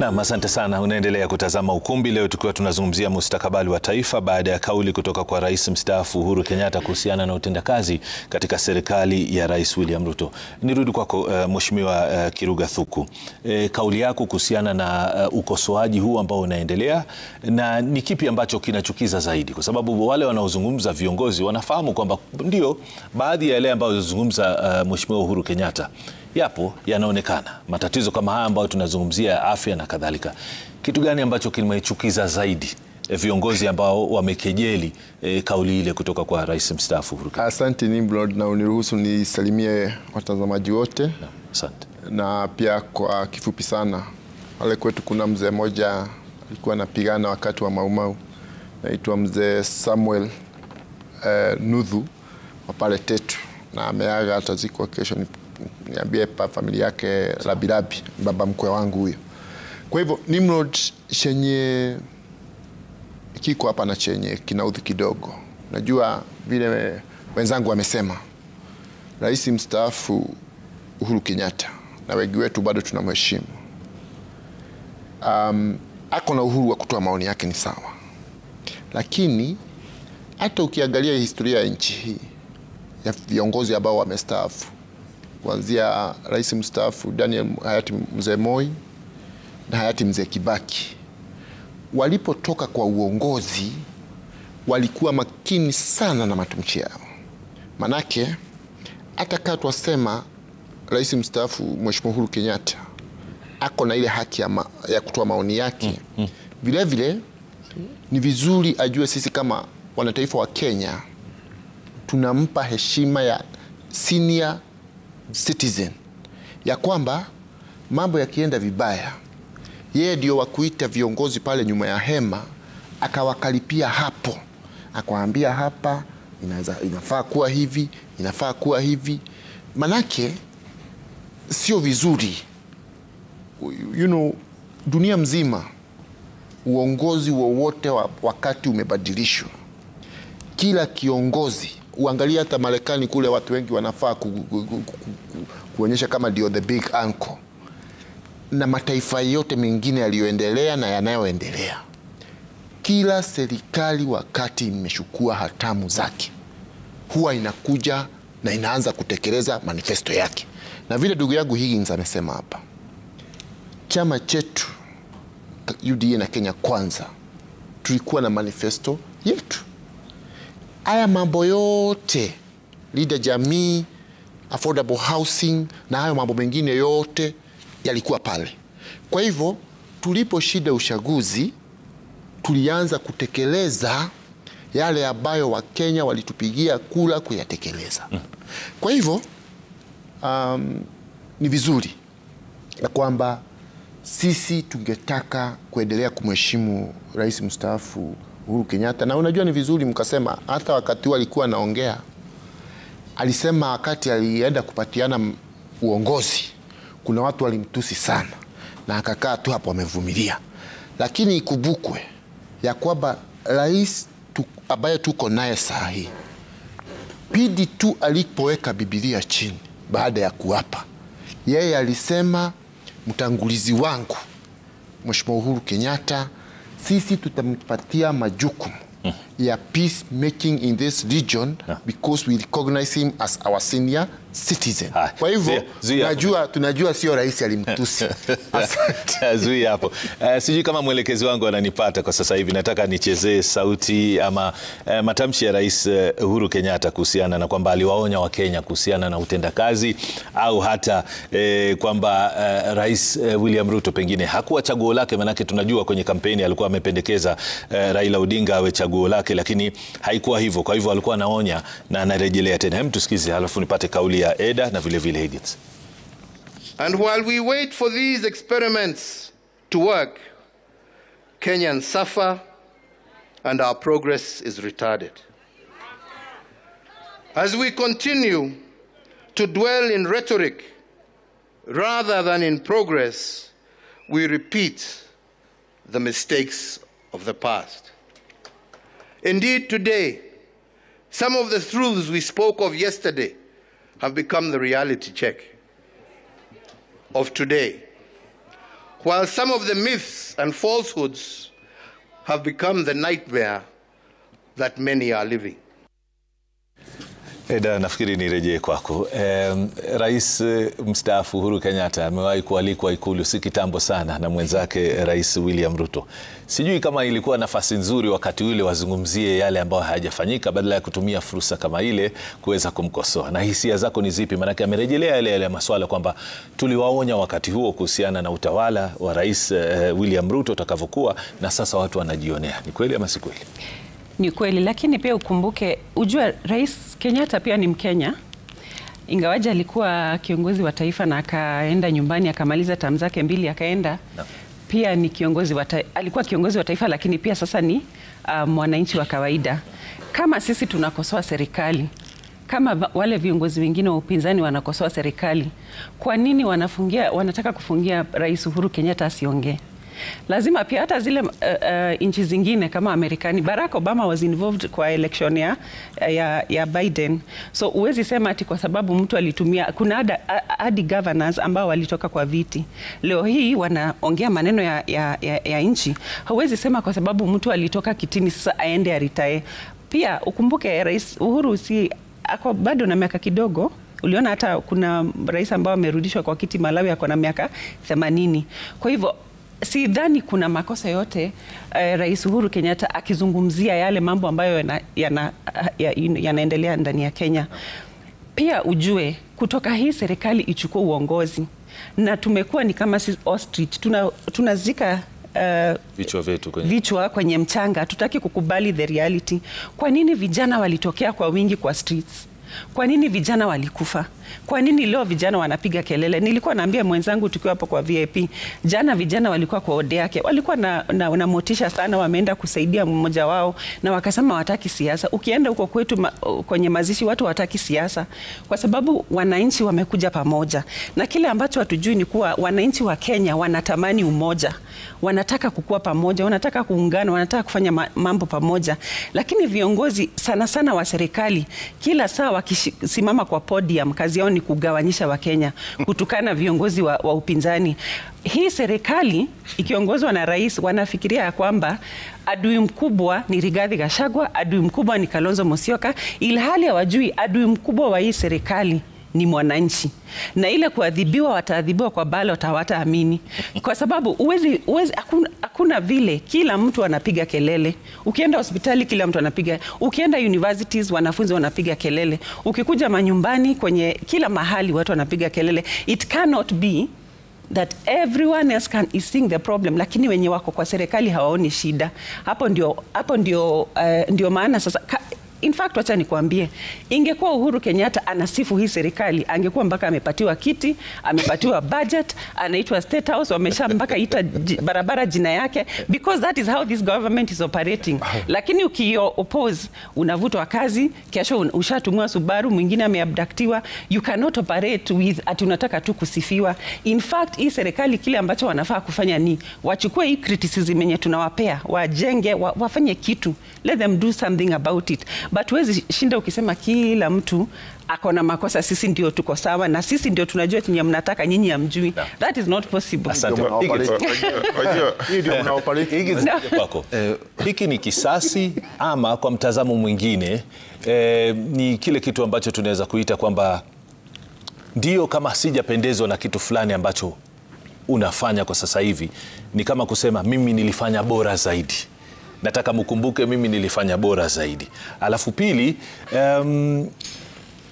Naam, asante sana. Unaendelea kutazama Ukumbi leo tukiwa tunazungumzia mustakabali wa taifa baada ya kauli kutoka kwa Rais mstaafu Uhuru Kenyatta kuhusiana na utendakazi katika serikali ya Rais William Ruto. Nirudi kwako Mheshimiwa Kiruga Thuku. Kauli yako kuhusiana na ukosoaji huu ambao unaendelea, na ni kipi ambacho kinachukiza zaidi? Kwa sababu wale wanaozungumza viongozi wanafahamu kwamba ndio baadhi ya yale ambayo zungumza Mheshimiwa Uhuru Kenyatta yapo yanaonekana. Matatizo kama haya ambayo tunazungumzia afya na kadhalika. Kitu gani ambacho kimechukiza zaidi viongozi ambao wamekejeli kauli ile kutoka kwa Rais mstaafu Uhuru Kenyatta? Asante Nimrod, na uniruhusu nisalimie watazamaji wote. Asante. Na pia kwa kifupi sana, wale kwetu kuna mzee mmoja alikuwa anapigana wakati wa Maumau, naitwa mzee Samuel Nuthu wa pale Tetu, na ameaga, atazikwa kesho. Niambie pa familia yake Labilabi, baba mkwe wangu huyo. Kwa hivyo Nimrod, chenye kiko hapa na chenye kinaudhi kidogo. Najua vile wenzangu wamesema, Rais mstaafu Uhuru Kenyatta, na wengi wetu bado tunamheshimu, ako na uhuru wa kutoa maoni yake, ni sawa. Lakini hata ukiangalia historia ya nchi hii ya viongozi ambao wamestaafu, kuanzia Rais mstaafu Daniel hayati mzee Moi na hayati mzee Kibaki, walipotoka kwa uongozi walikuwa makini sana na matamshi yao. Manake hata kama twasema Rais mstaafu Mheshimiwa Uhuru Kenyatta ako na ile haki ya kutoa maoni yake, vile vile ni vizuri ajue sisi kama wanataifa wa Kenya tunampa heshima ya senior citizen, ya kwamba mambo yakienda vibaya, yeye ndio wa kuita viongozi pale nyuma ya hema, akawakalipia hapo, akawaambia hapa inafaa kuwa hivi, inafaa kuwa hivi. Manake sio vizuri, dunia mzima uongozi wowote wakati umebadilishwa, kila kiongozi, uangalia hata Marekani kule, watu wengi wanafaa kuonyesha kama ndio the big uncle, na mataifa yote mengine yaliyoendelea na yanayoendelea, kila serikali wakati imeshukua hatamu zake huwa inakuja na inaanza kutekeleza manifesto yake. Na vile ndugu yangu Higgins amesema hapa, chama chetu UDA na Kenya Kwanza tulikuwa na manifesto yetu. Haya mambo yote, Linda Jamii, affordable housing na hayo mambo mengine yote yalikuwa pale. Kwa hivyo tuliposhinda uchaguzi, tulianza kutekeleza yale ambayo Wakenya walitupigia kura kuyatekeleza. Kwa hivyo ni vizuri na kwamba sisi tungetaka kuendelea kumheshimu Rais mstaafu Uhuru Kenyatta. Na unajua ni vizuri mkasema, hata wakati alikuwa anaongea, alisema wakati alienda kupatiana uongozi kuna watu walimtusi sana, na akakaa tu hapo amevumilia. Lakini ikubukwe ya kwamba rais ambaye tuko naye saa hii, pindi tu alipoweka Biblia chini baada ya kuapa, yeye alisema, mtangulizi wangu Mheshimiwa Uhuru Kenyatta, sisi tutampatia majukumu ya peace making in this region because we recognize him as our senior citizen. Kwa hivyo tunajua sio rais alimtusi. Asante. Zui hapo. Sijui kama mwelekezi wangu ananipata kwa sasa hivi. Nataka nichezee sauti ama matamshi ya Rais Uhuru Kenyatta kuhusiana na kwamba aliwaonya Wakenya kuhusiana na utendakazi, au hata kwamba Rais William Ruto pengine hakuwa chaguo lake. Manake tunajua kwenye kampeni alikuwa amependekeza Raila Odinga awe chaguo lake, lakini haikuwa hivyo. Kwa hivyo alikuwa anaonya na anarejelea tena. Hem, tusikize halafu nipate kauli ya Eda na vile vile Higgins. And while we wait for these experiments to work, Kenyans suffer and our progress is retarded. As we continue to dwell in rhetoric rather than in progress, we repeat the mistakes of the past. Indeed, today, some of the truths we spoke of yesterday have become the reality check of today. while some of the myths and falsehoods have become the nightmare that many are living. Eda, nafikiri nirejee kwako. Rais mstaafu Uhuru Kenyatta amewahi kualikwa Ikulu si kitambo sana na mwenzake Rais William Ruto. Sijui kama ilikuwa nafasi nzuri wakati ule wazungumzie yale ambayo hayajafanyika badala ya kutumia fursa kama ile kuweza kumkosoa. Na hisia zako ni zipi? Maana amerejelea yale masuala kwamba tuliwaonya wakati huo kuhusiana na utawala wa Rais William Ruto utakavyokuwa, na sasa watu wanajionea. Ni kweli ama si kweli? Ni kweli, lakini pia ukumbuke, ujua Rais Kenyatta pia ni Mkenya. Ingawaje alikuwa kiongozi wa taifa na akaenda nyumbani akamaliza term zake 2 akaenda. No. Pia ni kiongozi alikuwa kiongozi wa taifa, lakini pia sasa ni mwananchi wa kawaida. Kama sisi tunakosoa serikali, kama wale viongozi wengine wa upinzani wanakosoa serikali, kwa nini wanataka kufungia Rais Uhuru Kenyatta asiongee? Lazima pia hata zile nchi zingine kama Amerikani, Barack Obama was involved kwa election ya Biden. So uwezi sema ati kwa sababu mtu alitumia, kuna hadi governors ambao walitoka kwa viti. Leo hii wanaongea maneno ya nchi. Hauwezi sema kwa sababu mtu alitoka kitini sasa aende retire. Pia ukumbuke Rais Uhuru ako bado na miaka kidogo. Uliona hata kuna rais ambao amerudishwa kwa kiti Malawi ako na miaka 80. Kwa hivyo sidhani kuna makosa yote Rais Uhuru Kenyatta akizungumzia yale mambo ambayo yanaendelea ndani ya Kenya. Pia ujue kutoka hii serikali ichukue uongozi, na tumekuwa ni kama ostrich, tunazika vichwa kwenye mchanga, tutaki kukubali the reality. Kwa nini vijana walitokea kwa wingi kwa streets? Kwa nini vijana walikufa? Kwa nini leo vijana wanapiga kelele? Nilikuwa naambia mwenzangu tukiwa hapo kwa VIP, jana vijana walikuwa kwa ode yake, walikuwa na motisha sana, wameenda kusaidia mmoja wao na wakasema wataki siasa. Ukienda huko kwetu kwenye mazishi watu wataki siasa kwa sababu wananchi wamekuja pamoja. Na kile ambacho hatujui ni kuwa wananchi wa Kenya wanatamani umoja. Wanataka kukua pamoja, wanataka kuungana, wanataka kufanya mambo pamoja. Lakini viongozi sana sana wa serikali kila saa wakisimama kwa podium, kazi yao ni kugawanyisha Wakenya, kutukana viongozi wa upinzani. Hii serikali ikiongozwa na rais wanafikiria ya kwamba adui mkubwa ni Rigathi Gachagua, adui mkubwa ni Kalonzo Musyoka, ilhali hawajui adui mkubwa wa hii serikali ni mwananchi. Na ile kuadhibiwa wataadhibiwa kwa ballot, hawataamini. Kwa sababu hakuna vile kila mtu anapiga kelele. Ukienda hospitali kila mtu anapiga, ukienda universities wanafunzi wanapiga kelele, ukikuja manyumbani kwenye kila mahali watu wanapiga kelele. It cannot be that everyone else is seeing the problem, lakini wenye wako kwa serikali hawaoni shida. Hapo ndio maana sasa in fact wacha nikwambie, ingekuwa Uhuru Kenyatta anasifu hii serikali, angekuwa mpaka amepatiwa kiti, amepatiwa budget, anaitwa State House, wamesha mpaka ita barabara jina yake, because that is how this government is operating. Lakini ukio-oppose, unavutwa kazi, kesho ushatumwa Subaru, mwingine ameabductiwa. You cannot operate with ati unataka tu kusifiwa. In fact, hii serikali kile ambacho wanafaa kufanya ni wachukue hii criticism yenye tunawapea, wajenge, wafanye kitu. Let them do something about it. But wezi shinda ukisema kila mtu akona makosa, sisi ndio tuko sawa na sisi ndio tunajua chenye mnataka nyinyi hamjui. That is not possible. Hiki ni kisasi ama kwa mtazamo mwingine ni kile kitu ambacho tunaweza kuita kwamba ndio, kama sijapendezwa na kitu fulani ambacho unafanya kwa sasa hivi, ni kama kusema mimi nilifanya bora zaidi. Nataka mkumbuke mimi nilifanya bora zaidi. Alafu pili,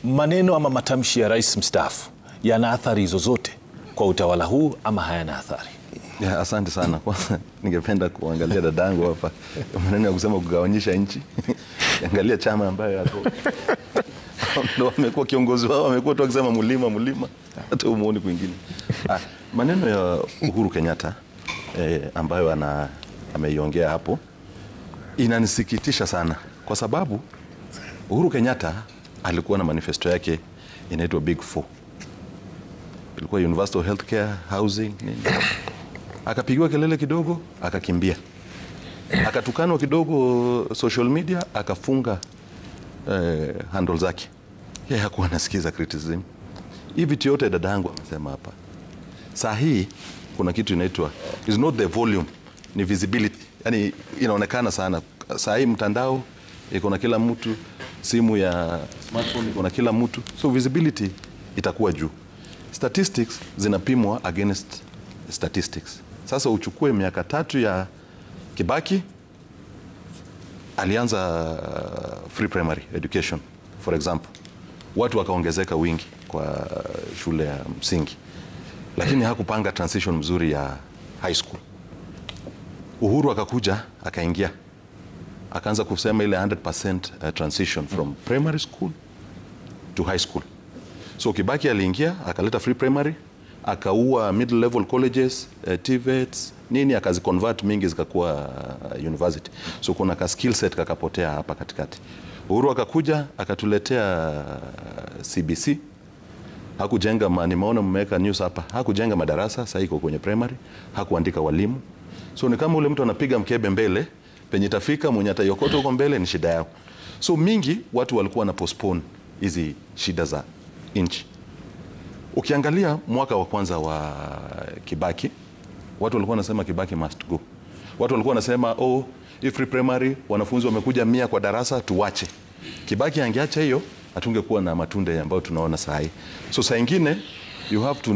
maneno ama matamshi ya rais mstaafu yana athari zozote kwa utawala huu ama hayana athari? Asante sana. Kwanza ningependa kuangalia dadangu hapa maneno ya kusema kugawanyisha nchi. Angalia chama ambayo yako ndio amekuwa kiongozi wao, amekuwa tu akisema mulima hata umuoni kwingine. Maneno ya Uhuru Kenyatta ambayo ameiongea hapo inanisikitisha sana, kwa sababu Uhuru Kenyatta alikuwa na manifesto yake inaitwa Big Four. Ilikuwa universal healthcare, housing, nini. Akapigiwa kelele kidogo, akakimbia. Akatukanwa kidogo social media, akafunga handle zake. Yeye hakuwa anasikiza criticism. Hivi yote dadangu amesema hapa. Saa hii kuna kitu inaitwa is not the volume, ni visibility. Yani inaonekana sana. Saa hii mtandao iko na kila mtu, simu ya smartphone iko na kila mtu, so visibility itakuwa juu. Statistics zinapimwa against statistics. Sasa uchukue miaka 3 ya Kibaki, alianza free primary education for example, watu wakaongezeka wingi kwa shule ya msingi, lakini hakupanga transition mzuri ya high school. Uhuru akakuja akaingia akaanza kusema ile 100% transition from primary school to high school. So Kibaki aliingia akaleta free primary, akaua middle level colleges, TVETs nini, akaziconvert mingi zikakuwa university. So kuna ka skill set kakapotea hapa katikati. Uhuru akakuja akatuletea CBC, hakujenga, nimeona mmeweka news hapa, hakujenga madarasa, sasa iko kwenye primary, hakuandika walimu. So ni kama ule mtu anapiga mkebe mbele, penye tafika mwenye atayokota huko mbele ni shida yao. So mingi watu walikuwa na postpone hizi shida za inchi. Ukiangalia mwaka wa kwanza wa Kibaki, watu walikuwa wanasema Kibaki must go. Watu walikuwa wanasema if free primary wanafunzi wamekuja 100 kwa darasa tuwache. Kibaki angeacha hiyo hatungekuwa na matunda ambayo tunaona saa hii. So saa nyingine you have to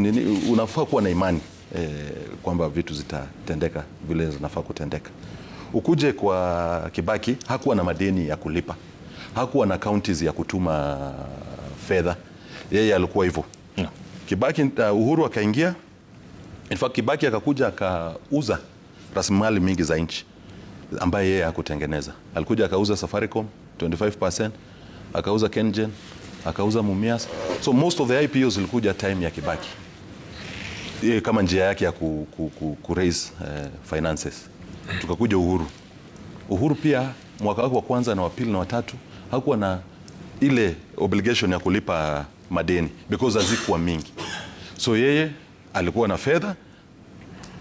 unafaa kuwa na imani kwamba vitu zitatendeka vile zinafaa kutendeka. Ukuje kwa Kibaki hakuwa na madeni ya kulipa. Hakuwa na counties ya kutuma fedha. Yeye alikuwa hivyo. No. Kibaki Uhuru akaingia. In fact Kibaki akakuja akauza rasilimali mingi za nchi ambaye yeye hakutengeneza. Alikuja akauza Safaricom 25%, akauza KenGen, akauza Mumias. So most of the IPOs ilikuja time ya Kibaki. Kama njia yake ya ku raise finances. Tukakuja Uhuru. Uhuru pia mwaka wake wa kwanza na wa pili na wa tatu hakuwa na ile obligation ya kulipa madeni because hazikuwa mingi. So yeye alikuwa na fedha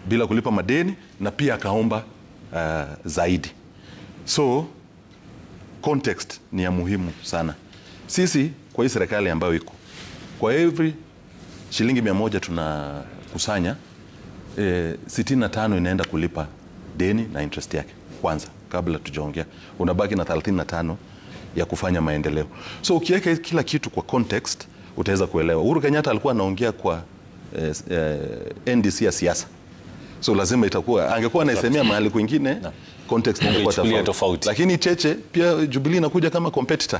bila kulipa madeni na pia akaomba zaidi. So context ni ya muhimu sana. Sisi kwa hii serikali ambayo iko, kwa every shilingi 100 tunakusanya 65 inaenda kulipa deni na interest yake kwanza kabla tujaongea. Unabaki na 35 ya kufanya maendeleo. So ukiweka kila kitu kwa context utaweza kuelewa. Uhuru Kenyatta alikuwa anaongea kwa NDC ya siasa. So lazima itakuwa angekuwa anasemea mahali kwingine context ingekuwa tofauti. Lakini Cheche pia Jubilee inakuja kama competitor.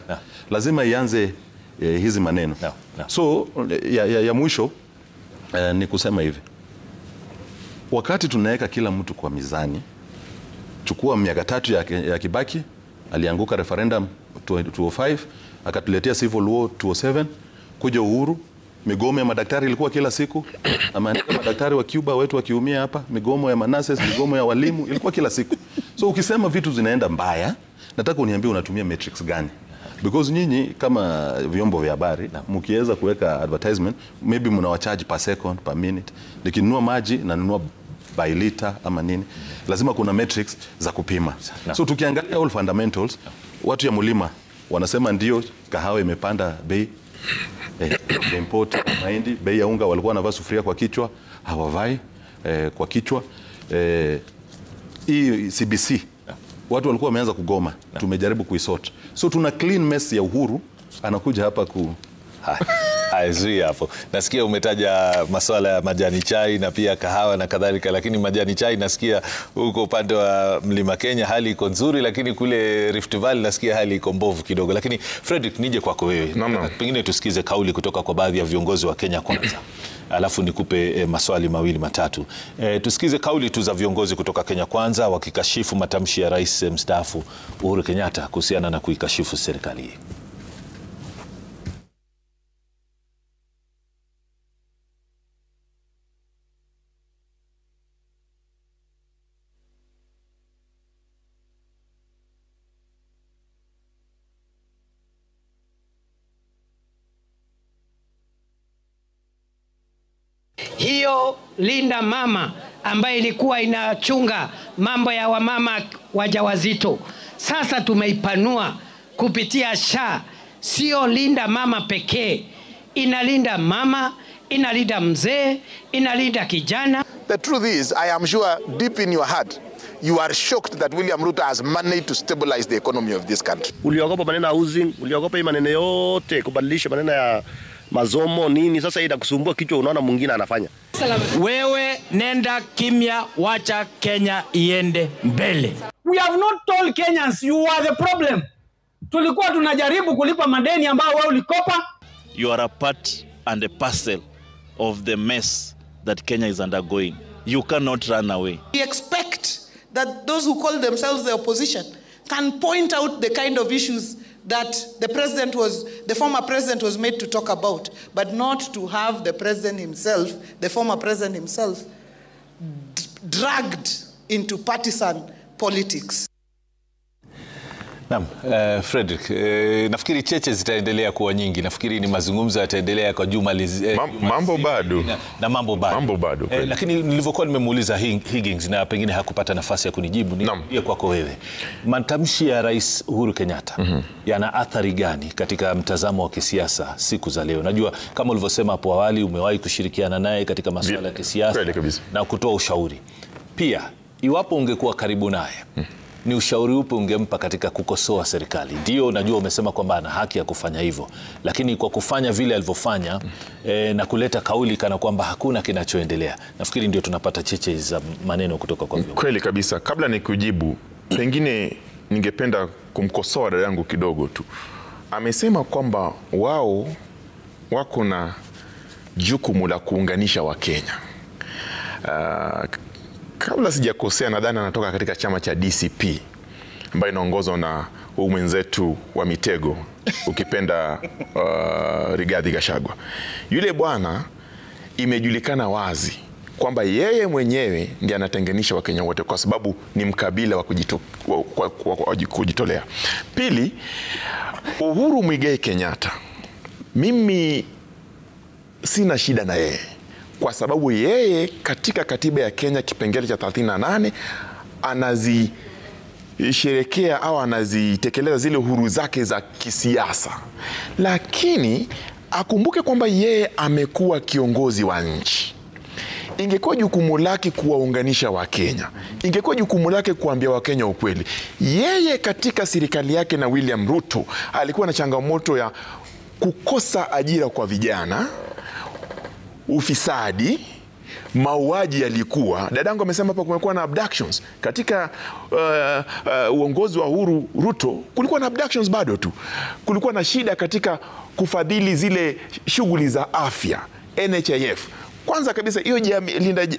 Lazima ianze hizi maneno. So ya mwisho ni kusema hivi. Wakati tunaweka kila mtu kwa mizani, chukua miaka 3 ya Kibaki, alianguka referendum 2005, akatuletea civil war 2007, kuja Uhuru, migomo ya madaktari ilikuwa kila siku. Ameandika madaktari wa Cuba wetu wakiumia hapa, migomo ya manases, migomo ya walimu ilikuwa kila siku. So ukisema vitu zinaenda mbaya, nataka uniambie unatumia matrix gani? Because nyinyi kama vyombo vya habari mkiweza kuweka advertisement, maybe mnawacharge per second, per minute. Nikinunua maji na nunua by liter ama nini, lazima kuna metrics za kupima. So tukiangalia all fundamentals, watu ya Mulima wanasema ndio kahawa imepanda bei, import mahindi, bei ya unga walikuwa wanavaa sufuria kwa kichwa, hawavai kwa kichwa. Hii CBC watu walikuwa wameanza kugoma, tumejaribu kuisort. So tuna clean mess ya Uhuru anakuja hapa Haizui hapo. Nasikia umetaja masuala ya majani chai na pia kahawa na kadhalika, lakini majani chai nasikia huko upande wa Mlima Kenya hali iko nzuri, lakini kule Rift Valley nasikia hali iko mbovu kidogo. Lakini Fredrick, nije kwako wewe. Pengine tusikize kauli kutoka kwa baadhi ya viongozi wa Kenya kwanza. Alafu nikupe maswali mawili matatu. Tusikize kauli tu za viongozi kutoka Kenya kwanza wakikashifu matamshi ya Rais mstaafu Uhuru Kenyatta kuhusiana na kuikashifu serikali hii. Hiyo Linda Mama ambayo ilikuwa inachunga mambo ya wamama wajawazito, sasa tumeipanua kupitia SHA. Sio Linda Mama pekee, inalinda mama, inalinda mzee, inalinda kijana. The truth is, I am sure deep in your heart, you are shocked that William Ruto has managed to stabilize the economy of this country. Uliogopa maneno ya housing, uliogopa hii maneno yote, kubadilisha maneno ya masomo nini, sasa inakusumbua kichwa, unaona mwingine anafanya. Wewe nenda kimya, wacha Kenya iende mbele. We have not told Kenyans you are the problem. Tulikuwa tunajaribu kulipa madeni ambayo wao ulikopa. You are a part and a parcel of the mess that Kenya is undergoing. You cannot run away. We expect that those who call themselves the opposition can point out the kind of issues that the former president was made to talk about, but not to have the president himself, the former president himself, dragged into partisan politics. Naam, Frederick, nafikiri cheche zitaendelea kuwa nyingi. Nafikiri ni mazungumzo yataendelea kwa juma mambo bado. Na mambo bado. Lakini nilivyokuwa nimemuuliza Higgins na pengine hakupata nafasi ya kunijibu, ni kwako wewe. Matamshi ya Rais Uhuru Kenyatta yana athari gani katika mtazamo wa kisiasa siku za leo? Najua kama ulivyosema hapo awali umewahi kushirikiana naye katika masuala ya kisiasa na kutoa ushauri. Pia iwapo ungekuwa karibu naye, ni ushauri upi ungempa katika kukosoa serikali? Ndio najua umesema kwamba ana haki ya kufanya hivyo, lakini kwa kufanya vile alivyofanya na kuleta kauli kana kwamba hakuna kinachoendelea, nafikiri ndio tunapata cheche za maneno kutoka kwa viongozi. Kweli kabisa. Kabla nikujibu, pengine ningependa kumkosoa dada yangu kidogo tu. Amesema kwamba wao wako na jukumu la kuunganisha Wakenya. Kabla sijakosea, nadhani anatoka katika chama cha DCP ambayo inaongozwa na mwenzetu wa Mitego, ukipenda Rigathi Gachagua. Yule bwana imejulikana wazi kwamba yeye mwenyewe ndiye anatenganisha Wakenya wote kwa sababu ni mkabila wa kujitolea. Pili, Uhuru Muigai Kenyatta, mimi sina shida na yeye kwa sababu yeye katika katiba ya Kenya kipengele cha 38 anazisherekea au anazitekeleza zile uhuru zake za kisiasa. Lakini akumbuke kwamba yeye amekuwa kiongozi wa nchi. Ingekuwa jukumu lake kuwaunganisha Wakenya. Ingekuwa jukumu lake kuambia Wakenya ukweli. Yeye katika serikali yake na William Ruto alikuwa na changamoto ya kukosa ajira kwa vijana, ufisadi, mauaji yalikuwa. Dadangu amesema hapa kumekuwa na abductions. Katika uongozi wa Uhuru Ruto kulikuwa na abductions bado tu. Kulikuwa na shida katika kufadhili zile shughuli za afya, NHIF. Kwanza kabisa hiyo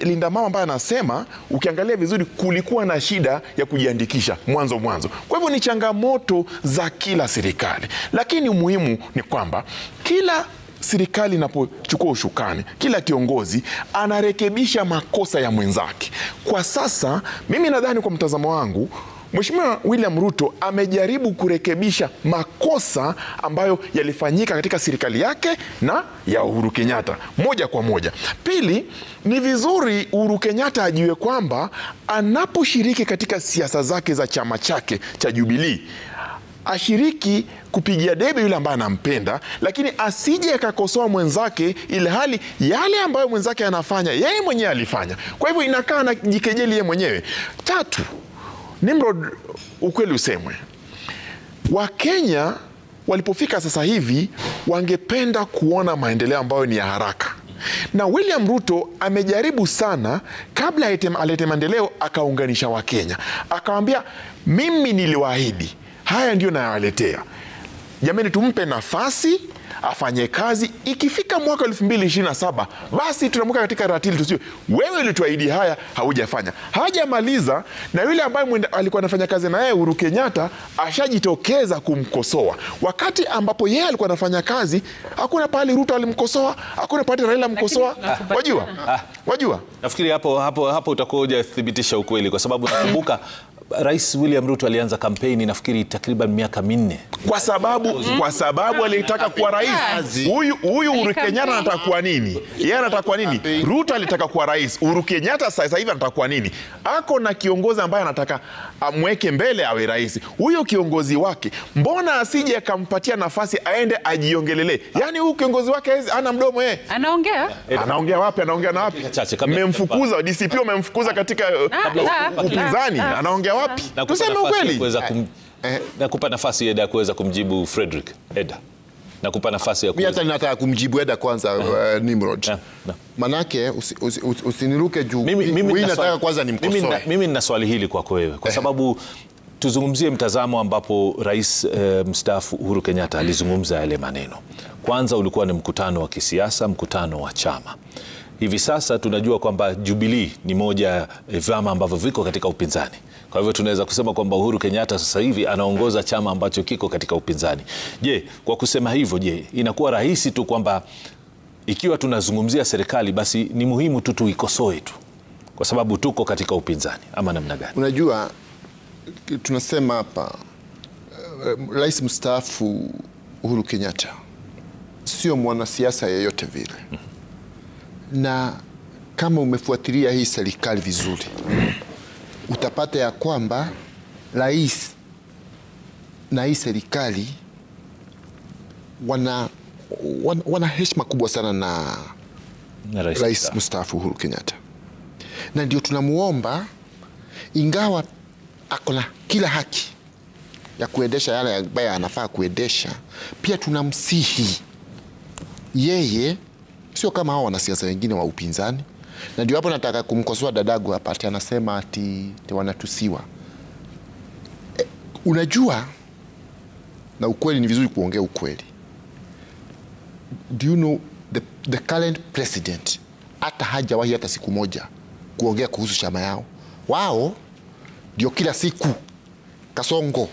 Linda Mama ambaye anasema ukiangalia vizuri kulikuwa na shida ya kujiandikisha mwanzo. Kwa hivyo ni changamoto za kila serikali. Lakini muhimu ni kwamba kila serikali inapochukua ushukani, kila kiongozi anarekebisha makosa ya mwenzake. Kwa sasa mimi nadhani kwa mtazamo wangu Mheshimiwa William Ruto amejaribu kurekebisha makosa ambayo yalifanyika katika serikali yake na ya Uhuru Kenyatta moja kwa moja. Pili, ni vizuri Uhuru Kenyatta ajue kwamba anaposhiriki katika siasa zake za chama chake cha Jubilee, ashiriki kupigia debe yule ambaye anampenda, lakini asije akakosoa mwenzake ile hali yale ambayo mwenzake anafanya yeye mwenyewe alifanya. Kwa hivyo inakaa na jikejeli yeye mwenyewe. Tatu, Nimrod, ukweli usemwe, Wakenya walipofika sasa hivi wangependa kuona maendeleo ambayo ni ya haraka. Na William Ruto amejaribu sana kabla alete maendeleo akaunganisha Wakenya. Akamwambia mimi niliwaahidi, haya ndio nayawaletea. Jamani, tumpe nafasi afanye kazi. Ikifika mwaka 2027 basi tunamweka katika ratili, tusio wewe ulituahidi haya haujafanya. Hajamaliza na yule ambaye alikuwa anafanya kazi na yeye Uhuru Kenyatta ashajitokeza kumkosoa. Wakati ambapo yeye alikuwa anafanya kazi hakuna pale Ruto alimkosoa, hakuna pale Raila mkosoa. Wajua? Nafikiri hapo utakuwa hujathibitisha ukweli, kwa sababu nakumbuka Rais William Ruto alianza kampeni nafikiri takriban miaka 4 kwa sababu alitaka kuwa rais. Huyu Uhuru Kenyatta anataka kuwa nini? Yeye anataka kuwa nini? Ruto alitaka kuwa rais. Uhuru Kenyatta sasa hivi anataka kuwa nini? Ako na kiongozi ambaye anataka amweke mbele awe rais. Huyo kiongozi wake mbona asije akampatia nafasi aende ajiongelele? Yaani huyu kiongozi wake hana mdomo yeye. Anaongea wapi? Anaongea na wapi? Mmemfukuza DCP, umemfukuza katika upinzani. Anaongea wapi? Tuseme ukweli. Nakupa nafasi Eda kuweza kumjibu Frederick. Eda. Nakupa nafasi ya kuweza. Mimi hata nataka kumjibu Eda kwanza Nimrod. Manake usiniruke juu. Mimi nataka kwanza nimkosoe. Mimi nina swali hili kwako wewe kwa sababu tuzungumzie mtazamo ambapo Rais mstaafu Uhuru Kenyatta alizungumza yale maneno. Kwanza ulikuwa ni mkutano wa kisiasa, mkutano wa chama. Hivi sasa tunajua kwamba Jubilee ni moja ya vyama ambavyo viko katika upinzani. Kwa hivyo tunaweza kusema kwamba Uhuru Kenyatta sasa hivi anaongoza chama ambacho kiko katika upinzani. Je, kwa kusema hivyo, inakuwa rahisi tu kwamba ikiwa tunazungumzia serikali basi ni muhimu tu tuikosoe tu kwa sababu tuko katika upinzani ama namna gani? Unajua tunasema hapa Rais mstaafu Uhuru Kenyatta sio mwanasiasa yeyote vile. Na kama umefuatilia hii serikali vizuri utapata ya kwamba rais na hii serikali wana heshima kubwa sana na Rais mstaafu Uhuru Kenyatta. Na ndio tunamuomba, ingawa akona kila haki ya kuendesha yale ambayo anafaa kuendesha, pia tunamsihi yeye sio kama hao wanasiasa wengine wa upinzani. Na ndio hapo nataka kumkosoa dadangu hapa, ati anasema ati wanatusiwa. Unajua, na ukweli ni vizuri kuongea ukweli. Do you know the current president hata hajawahi hata siku moja kuongea kuhusu chama yao. Wao ndio kila siku Kasongo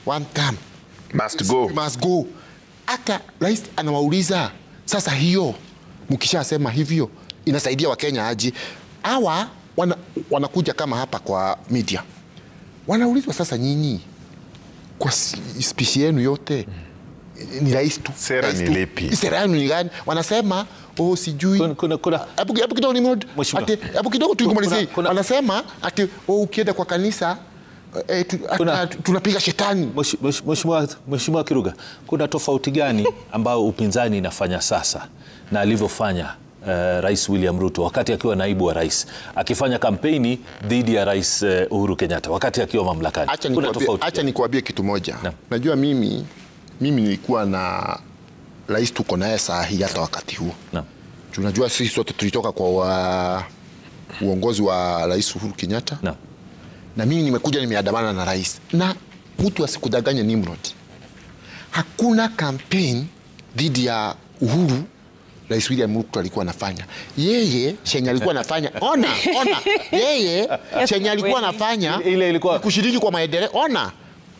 one term must go. Hata rais anawauliza, sasa hiyo mkishasema hivyo inasaidia Wakenya aje? Hawa wanakuja kama hapa kwa media. Wanaulizwa, sasa nyinyi kwa spishi yenu yote ni rais tu. Sera ni lipi? Sera ni gani? Wanasema sijui. Hapo kidogo ni mode. Hapo kidogo tulikomalizie. Wanasema ati ukienda kwa kanisa tunapiga shetani. Mheshimiwa Kiruga, kuna tofauti gani ambao upinzani inafanya sasa na alivyofanya Rais William Ruto wakati akiwa naibu wa rais akifanya kampeni dhidi ya Rais Uhuru Kenyatta wakati akiwa mamlakani? Acha nikuambie kitu moja. Najua mimi nilikuwa na rais tuko naye saa hii hata wakati huo. Tunajua sisi sote tulitoka kwa uongozi wa Rais Uhuru Kenyatta. Na mimi nimekuja nimeandamana na rais. Na mtu asikudanganye Nimrod, hakuna campaign dhidi ya Uhuru Rais William Ruto alikuwa anafanya. Yeye chenye alikuwa anafanya, ona yeye chenye alikuwa anafanya ile ilikuwa kushiriki kwa maendeleo.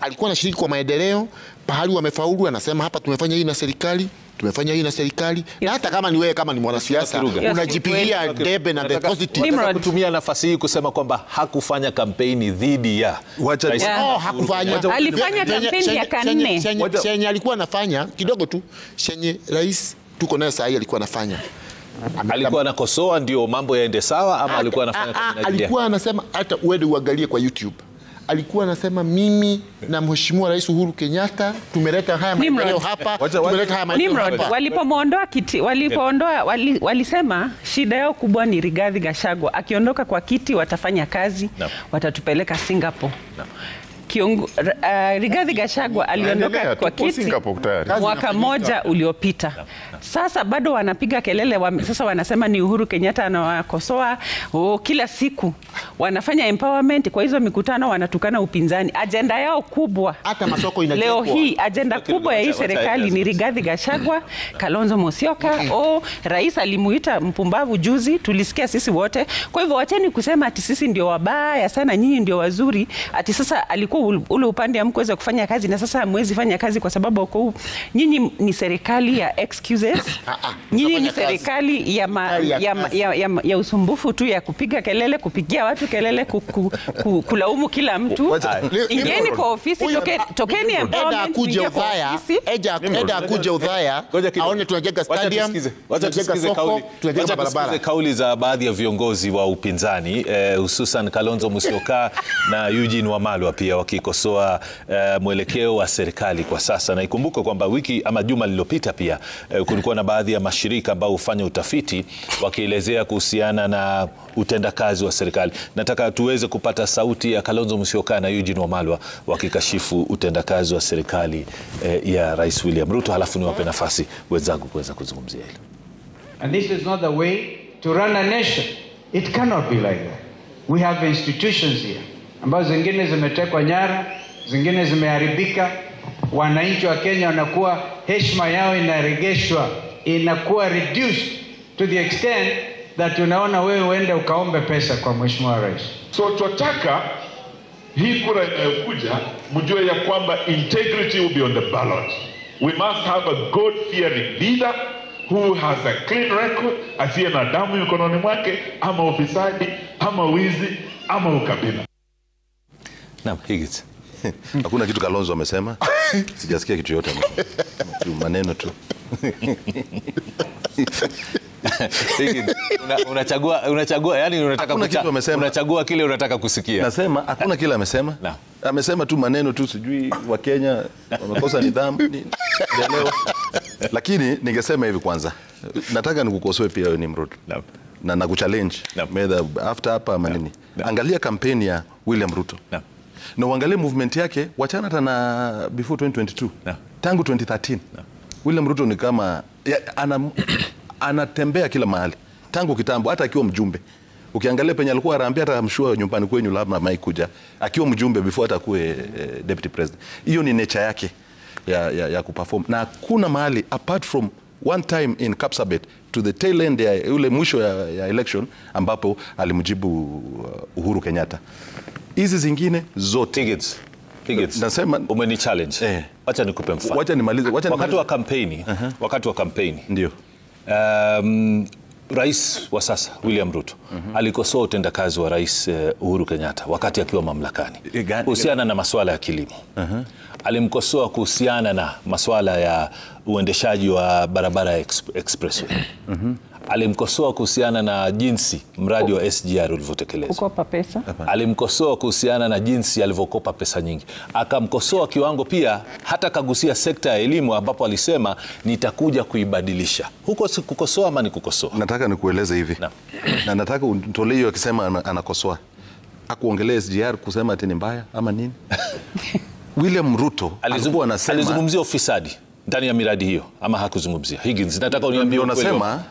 Alikuwa anashiriki kwa maendeleo, pahali wamefaulu anasema hapa tumefanya hii na serikali, tumefanya hii na serikali. Na hata kama ni wewe kama ni mwanasiasa unajipigia debe na deposit. Kutumia nafasi hii kusema kwamba hakufanya kampeni dhidi ya hakufanya. Alifanya kampeni ya kanne. Chenye alikuwa anafanya kidogo tu, chenye rais tuko naye saa hii alikuwa anafanya. Alikuwa anakosoa ndio mambo yaende sawa ama alikuwa anafanya kampeni? Alikuwa anasema, hata uende uangalie kwa YouTube. Alikuwa anasema mimi na Mheshimiwa Rais Uhuru Kenyatta tumeleta haya maendeleo hapa, tumeleta haya maendeleo hapa. Walipomuondoa kiti, walisema shida yao kubwa ni Rigathi Gachagua. Akiondoka kwa kiti watafanya kazi, watatupeleka Singapore. Rigathi Gachagua aliondoka kwa kiti mwaka moja uliopita. Sasa bado wanapiga kelele, sasa wanasema ni Uhuru Kenyatta anawakosoa. Kila siku wanafanya empowerment, kwa hizo mikutano wanatukana upinzani. Agenda yao kubwa hata masoko inajengwa. Leo hii agenda kubwa ya hii serikali ni Rigathi Gachagua, Kalonzo Musyoka. Rais alimuita mpumbavu juzi, tulisikia sisi wote. Kwa hivyo wacheni kusema ati sisi ndio wabaya sana, nyinyi ndio wazuri. Ati sasa alikuwa huko ule upande hamkuweza kufanya kazi, na sasa hamwezi fanya kazi kwa sababu huko nyinyi ni serikali ya excuses. Nyinyi ni serikali ya usumbufu tu, ya kupiga kelele, kupigia watu kelele, kulaumu kila mtu. Ingeni kwa ofisi, tokeni empowerment, kuja Udhaya, Eda kuja Udhaya, aone tunajenga stadium, tunajenga soko, tunajenga barabara. Kauli za baadhi ya viongozi wa upinzani hususan Kalonzo Musyoka na Eugene Wamalwa pia wakikosoa mwelekeo wa serikali kwa sasa. Na ikumbuke kwamba wiki ama juma lililopita pia kulikuwa na baadhi ya mashirika ambao hufanya utafiti wakielezea kuhusiana na utendakazi wa serikali. Nataka tuweze kupata sauti ya Kalonzo Musyoka na Eugene Wamalwa wakikashifu utendakazi wa serikali ya Rais William Ruto, halafu niwape nafasi wenzangu kuweza kuzungumzia hilo. And this is not the way to run a nation. It cannot be like that. We have institutions here ambazo zingine zimetekwa nyara, zingine zimeharibika. Wananchi wa Kenya wanakuwa, heshima yao inaregeshwa, inakuwa reduced to the extent that unaona wewe uende ukaombe pesa kwa Mheshimiwa Rais. So tunataka hii kura inayokuja mjue ya kwamba integrity will be on the ballot. We must have a God-fearing leader who has a clean record, asiye na damu mikononi mwake, ama ufisadi, ama wizi, ama ukabila. Naam, Higgins. Hakuna kitu Kalonzo amesema. Sijasikia kitu yote. Maneno tu. Unachagua yani unachagua kile unataka kusikia. Nasema hakuna kile amesema. Amesema tu maneno tu, sijui wa Kenya wamekosa nidhamu leo. Lakini ningesema hivi kwanza. Nataka nikukosoe pia wewe Nimrod. Na nakuchallenge. Either after hapa ama nini. Angalia kampeni ya William Ruto. Na uangalie movement yake, wachana hata na before 2022. Tangu 2013. William Ruto ni kama anatembea kila mahali. Tangu kitambo, hata akiwa mjumbe. Ukiangalia penye alikuwa anaambia hata mshua nyumbani kwenyu labda maikuja, akiwa mjumbe before hata kuwe deputy president. Hiyo ni nature yake ya kuperform. Na kuna mahali apart from one time in Kapsabet to the tail end ya ule mwisho ya election ambapo alimjibu Uhuru Kenyatta. Hizi zingine zote nasema umeni challenge. Wacha nikupe mfano. Wacha nimalize. Wakati wa kampeni. Ndio. Rais wa sasa William Ruto alikosoa utendakazi wa Rais Uhuru Kenyatta wakati akiwa mamlakani kuhusiana na masuala ya kilimo. Alimkosoa kuhusiana na masuala ya uendeshaji wa barabara ya expressway. Alimkosoa kuhusiana na jinsi mradi wa SGR ulivyotekelezwa. Kukopa pesa. Alimkosoa kuhusiana na jinsi alivyokopa pesa nyingi. Akamkosoa kiwango pia, hata kagusia sekta ya elimu ambapo alisema nitakuja kuibadilisha. Huko si kukosoa ama ni kukosoa? Nataka nikueleze hivi. Na nataka unitolee hiyo akisema anakosoa. Hakuongelea SGR kusema ati ni mbaya ama nini? William Ruto alikuwa anasema, alizungumzia ufisadi ndani ya miradi hiyo ama hakuzungumzia? Higgins, nataka uniambie ukweli. Unasema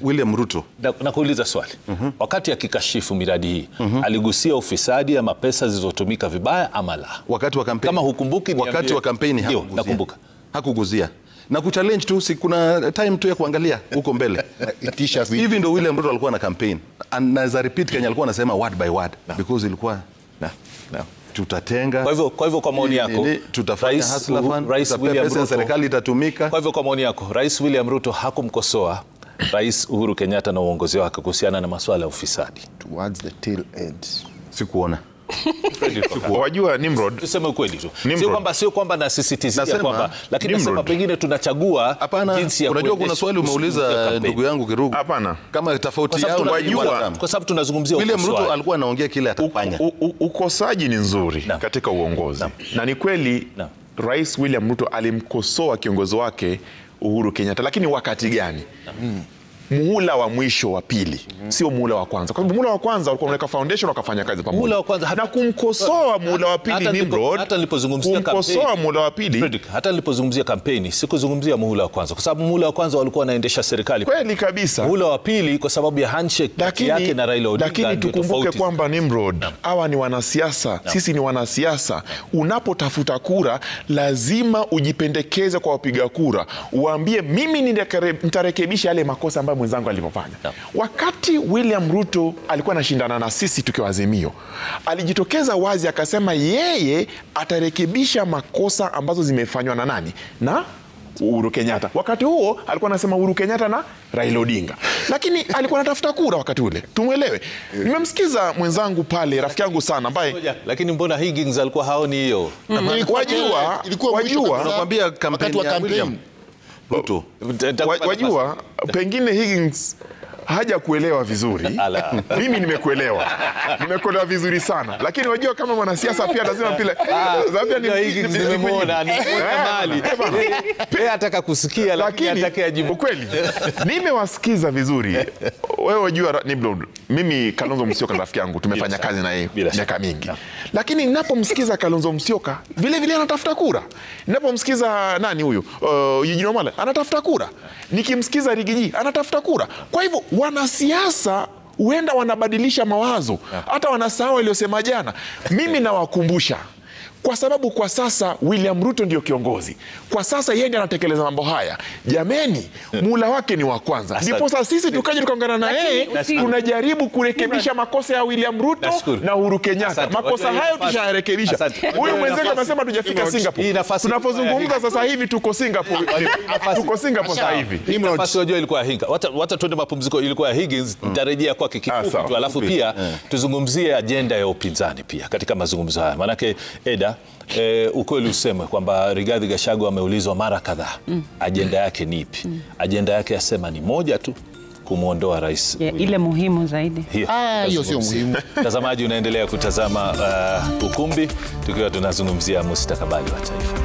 William Ruto. Na kuuliza swali. Wakati akikashifu miradi hii, aligusia ufisadi ama pesa zilizotumika vibaya ama la? Wakati wa kampeni. Kama hukumbuki niambie. Wakati wa kampeni hakuguzia. Nakumbuka. Hakuguzia. Na kuchallenge tu, si kuna time tu ya kuangalia huko mbele. Hivi ndio William Ruto alikuwa na campaign. Anaweza repeat Kenya alikuwa anasema word by word because ilikuwa tutatenga. Kwa hivyo kwa maoni yako tutafanya hustler fund, Rais William Ruto, serikali itatumika. Kwa hivyo kwa maoni yako Rais William Ruto hakumkosoa Rais Uhuru Kenyatta na uongozi wake kuhusiana na masuala ya ufisadi towards the tail end. Sikuona. Wajua Nimrod, tuseme ukweli tu. Sio kwamba nasisitizia kwamba, lakini nasema pengine tunachagua jinsi ya. Unajua kuna swali umeuliza ndugu yangu Kirugu. Hapana. Kama tofauti yao unajua kwa sababu tunazungumzia William Ruto alikuwa anaongea kile atafanya. Ukosaji ni nzuri katika uongozi. Na ni kweli Rais William Ruto alimkosoa kiongozi wake Uhuru Kenyatta, lakini wakati gani? Muhula wa mwisho wa pili, sio muhula wa kwanza. Kwa sababu muhula wa kwanza walikuwa wameweka foundation wakafanya kazi pamoja. Muhula wa kwanza na kumkosoa muhula wa pili Nimrod. Hata nilipozungumzia kumkosoa muhula wa pili, Frederick, hata nilipozungumzia kampeni sikuzungumzia muhula wa kwanza kwa sababu muhula wa kwanza walikuwa wanaendesha serikali. Kweli kabisa. Muhula wa pili kwa sababu ya handshake kati yake na Raila Odinga. Lakini tukumbuke kwamba Nimrod, hawa ni wanasiasa, sisi ni wanasiasa. Unapotafuta kura lazima ujipendekeze kwa wapiga kura. Uambie mimi nitarekebisha yale makosa ambayo ambayo mwenzangu alipofanya. Wakati William Ruto alikuwa anashindana na sisi tukiwa Azimio, alijitokeza wazi akasema yeye atarekebisha makosa ambazo zimefanywa na nani? Na Uhuru Kenyatta. Wakati huo alikuwa anasema Uhuru Kenyatta na Raila Odinga. Lakini alikuwa anatafuta kura wakati ule. Tumuelewe. Nimemsikiza mwenzangu pale, rafiki yangu sana ambaye, lakini mbona Higgins alikuwa haoni hiyo? Wajua nakwambia kampeni ya William Ruto. Wajua pengine Higgins haja kuelewa vizuri. Mimi nimekuelewa. Nimekuelewa vizuri sana. Lakini wajua kama mwanasiasa pia lazima pile. Nimemuona mali. Yeye ataka kusikia lakini atake ajibu kweli. Nimewasikiza vizuri. Wewe wajua Niblo, mimi Kalonzo Musyoka rafiki yangu, tumefanya kazi na yeye miaka mingi. Lakini ninapomsikiza Kalonzo Musyoka, vile vile anatafuta kura. Ninapomsikiza nani huyo? Eugene Wamalwa anatafuta kura. Nikimsikiza Rigiji anatafuta kura. Kwa hivyo wanasiasa huenda wanabadilisha mawazo, hata wanasahau waliosema jana. Mimi nawakumbusha, kwa sababu kwa sasa William Ruto ndio kiongozi. Kwa sasa yeye ndiye anatekeleza mambo haya. Jameni, mula wake ni wa kwanza. Ndipo sasa sisi tukaje tukaungana na yeye, tunajaribu kurekebisha makosa ya William Ruto na Uhuru Kenyatta. Makosa hayo tushayarekebisha. Huyu mwenzetu anasema tujafika Singapore. Tunapozungumza sasa hivi tuko Singapore. Tuko Singapore sasa hivi. Nafasi wajua ilikuwa Hinga. Wacha tuende mapumziko, ilikuwa Higgins. Nitarejea kwa kifupi tu, alafu pia tuzungumzie ajenda ya upinzani pia katika mazungumzo haya. Manake Eda, ukweli useme kwamba Rigathi Gachagua ameulizwa mara kadhaa ajenda yake ni ipi? Ajenda yake yasema ni moja tu, kumuondoa rais. Ile muhimu zaidi. Hiyo sio muhimu. Mtazamaji, unaendelea kutazama Ukumbi tukiwa tunazungumzia mustakabali wa taifa.